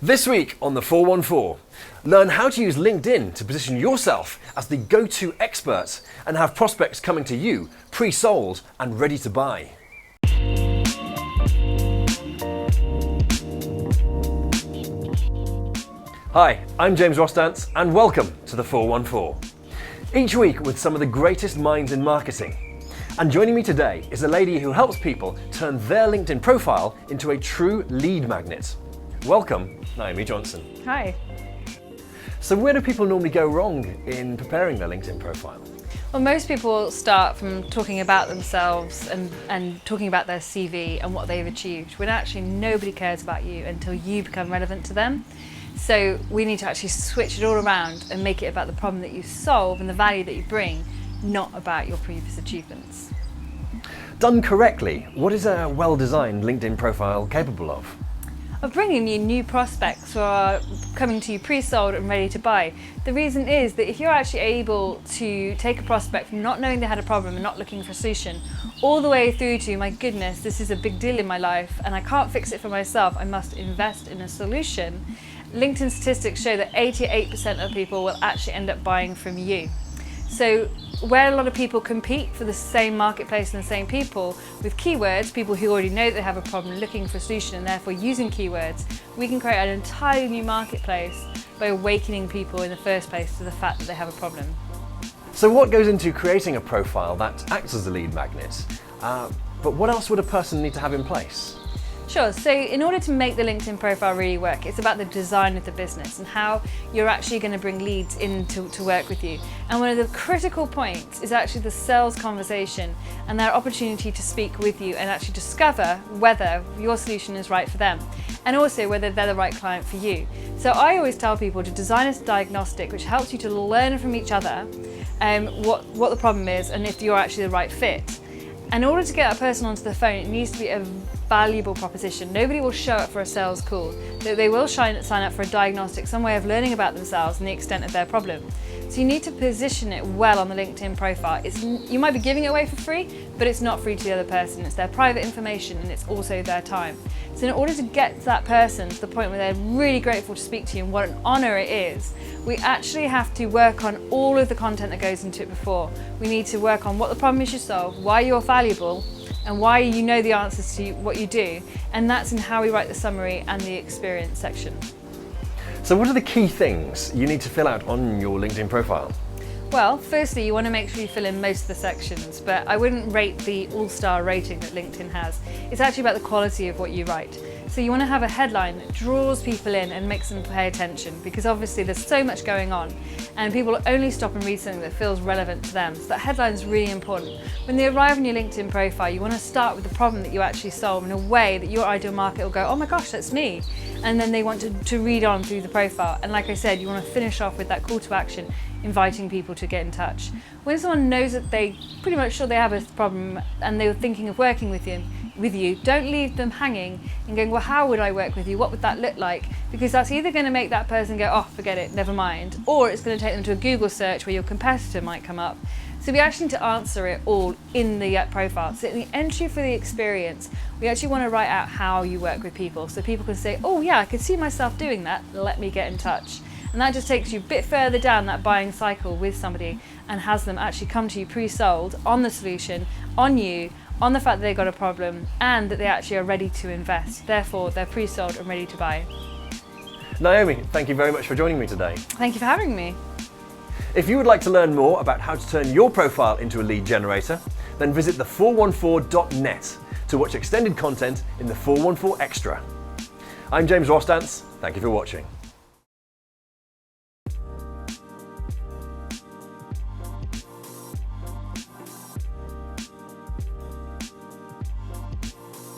This week on the 414, learn how to use LinkedIn to position yourself as the go-to expert and have prospects coming to you pre-sold and ready to buy. Hi, I'm James Rostance and welcome to the 414. Each week with some of the greatest minds in marketing. And joining me today is a lady who helps people turn their LinkedIn profile into a true lead magnet. Welcome, Naomi Johnson. Hi. So where do people normally go wrong in preparing their LinkedIn profile? Well, most people start from talking about themselves and talking about their CV and what they've achieved, when actually nobody cares about you until you become relevant to them. So we need to actually switch it all around and make it about the problem that you solve and the value that you bring, not about your previous achievements. Done correctly, what is a well-designed LinkedIn profile capable of? Of bringing you new prospects who are coming to you pre-sold and ready to buy. The reason is that if you're actually able to take a prospect from not knowing they had a problem and not looking for a solution, all the way through to, my goodness, this is a big deal in my life and I can't fix it for myself, I must invest in a solution, LinkedIn statistics show that 88% of people will actually end up buying from you. So where a lot of people compete for the same marketplace and the same people with keywords, people who already know that they have a problem looking for a solution and therefore using keywords, we can create an entirely new marketplace by awakening people in the first place to the fact that they have a problem. So what goes into creating a profile that acts as a lead magnet? But what else would a person need to have in place? Sure, so in order to make the LinkedIn profile really work, it's about the design of the business and how you're actually going to bring leads in to work with you. And one of the critical points is actually the sales conversation and their opportunity to speak with you and actually discover whether your solution is right for them and also whether they're the right client for you. So I always tell people to design a diagnostic which helps you to learn from each other what the problem is and if you're actually the right fit. In order to get that person onto the phone, it needs to be a valuable proposition. Nobody will show up for a sales call. They will sign up for a diagnostic, some way of learning about themselves and the extent of their problem. So you need to position it well on the LinkedIn profile. You might be giving it away for free, but it's not free to the other person. It's their private information and it's also their time. So in order to get that person to the point where they're really grateful to speak to you and what an honor it is, we actually have to work on all of the content that goes into it before. We need to work on what the problem is you solve, why you're valuable, and why you know the answers to what you do. And that's in how we write the summary and the experience section. So what are the key things you need to fill out on your LinkedIn profile? Well, firstly, you want to make sure you fill in most of the sections, but I wouldn't rate the all-star rating that LinkedIn has. It's actually about the quality of what you write. So you want to have a headline that draws people in and makes them pay attention, because obviously there's so much going on and people only stop and read something that feels relevant to them. So that headline is really important. When they arrive on your LinkedIn profile, you want to start with the problem that you actually solve in a way that your ideal market will go, oh my gosh, that's me. And then they want to read on through the profile. And like I said, you want to finish off with that call to action, inviting people to get in touch. When someone knows that they pretty much sure they have a problem and they're thinking of working with you, don't leave them hanging and going, well, how would I work with you? What would that look like? Because that's either going to make that person go, oh, forget it, never mind, or it's going to take them to a Google search where your competitor might come up. So we actually need to answer it all in the profile. So in the entry for the experience, we actually want to write out how you work with people. So people can say, oh yeah, I could see myself doing that, let me get in touch. And that just takes you a bit further down that buying cycle with somebody and has them actually come to you pre-sold on the solution, on you, on the fact that they've got a problem and that they actually are ready to invest. Therefore, they're pre-sold and ready to buy. Naomi, thank you very much for joining me today. Thank you for having me. If you would like to learn more about how to turn your profile into a lead generator, then visit the414.net to watch extended content in the 414 Extra. I'm James Rostance. Thank you for watching.